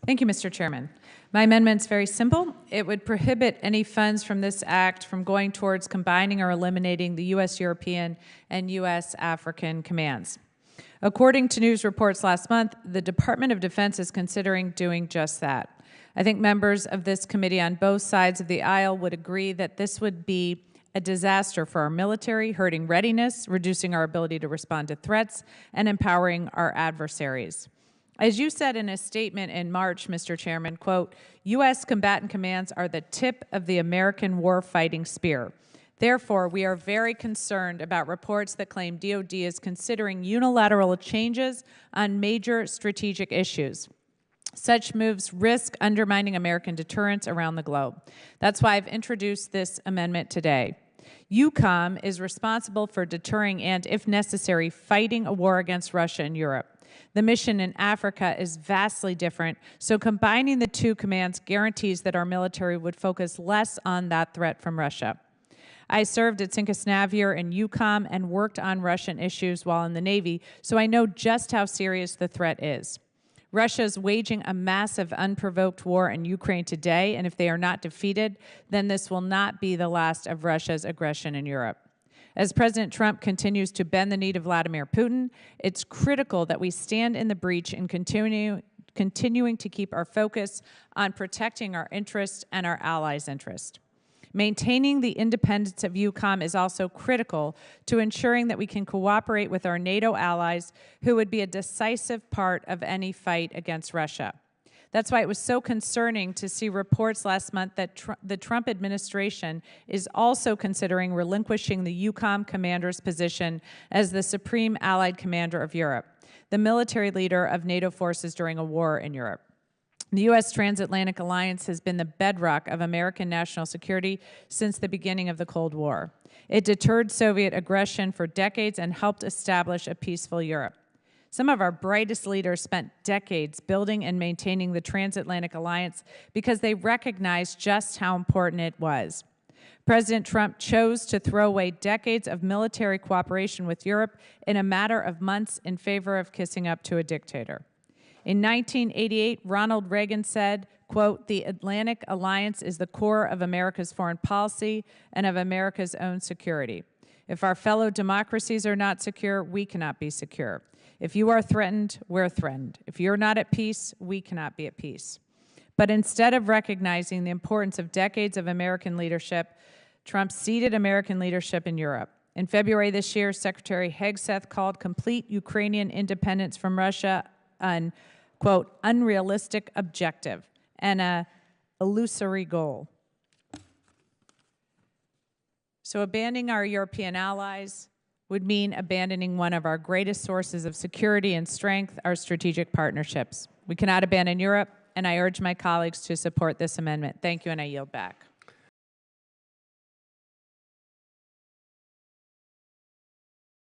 Thank you, Mr. Chairman. My amendment's very simple. It would prohibit any funds from this act from going towards combining or eliminating the U.S. European and U.S. African commands. According to news reports last month, the Department of Defense is considering doing just that. I think members of this committee on both sides of the aisle would agree that this would be a disaster for our military, hurting readiness, reducing our ability to respond to threats, and empowering our adversaries. As you said in a statement in March, Mr. Chairman, quote, U.S. combatant commands are the tip of the American war-fighting spear. Therefore, we are very concerned about reports that claim DoD is considering unilateral changes on major strategic issues. Such moves risk undermining American deterrence around the globe. That's why I've introduced this amendment today. EUCOM is responsible for deterring and, if necessary, fighting a war against Russia and Europe. The mission in Africa is vastly different, so combining the two commands guarantees that our military would focus less on that threat from Russia. I served at Sinkas-Navier in EUCOM and worked on Russian issues while in the Navy, so I know just how serious the threat is. Russia is waging a massive, unprovoked war in Ukraine today, and if they are not defeated, then this will not be the last of Russia's aggression in Europe. As President Trump continues to bend the knee to Vladimir Putin, it's critical that we stand in the breach and continuing to keep our focus on protecting our interests and our allies' interests. Maintaining the independence of EUCOM is also critical to ensuring that we can cooperate with our NATO allies who would be a decisive part of any fight against Russia. That's why it was so concerning to see reports last month that the Trump administration is also considering relinquishing the EUCOM commander's position as the supreme allied commander of Europe, the military leader of NATO forces during a war in Europe. The U.S. transatlantic alliance has been the bedrock of American national security since the beginning of the Cold War. It deterred Soviet aggression for decades and helped establish a peaceful Europe. Some of our brightest leaders spent decades building and maintaining the transatlantic alliance because they recognized just how important it was. President Trump chose to throw away decades of military cooperation with Europe in a matter of months in favor of kissing up to a dictator. In 1988, Ronald Reagan said, quote, "The Atlantic Alliance is the core of America's foreign policy and of America's own security. If our fellow democracies are not secure, we cannot be secure. If you are threatened, we're threatened. If you're not at peace, we cannot be at peace." But instead of recognizing the importance of decades of American leadership, Trump ceded American leadership in Europe. In February this year, Secretary Hegseth called complete Ukrainian independence from Russia an, quote, unrealistic objective and an illusory goal. So abandoning our European allies would mean abandoning one of our greatest sources of security and strength, our strategic partnerships. We cannot abandon Europe, and I urge my colleagues to support this amendment. Thank you, and I yield back.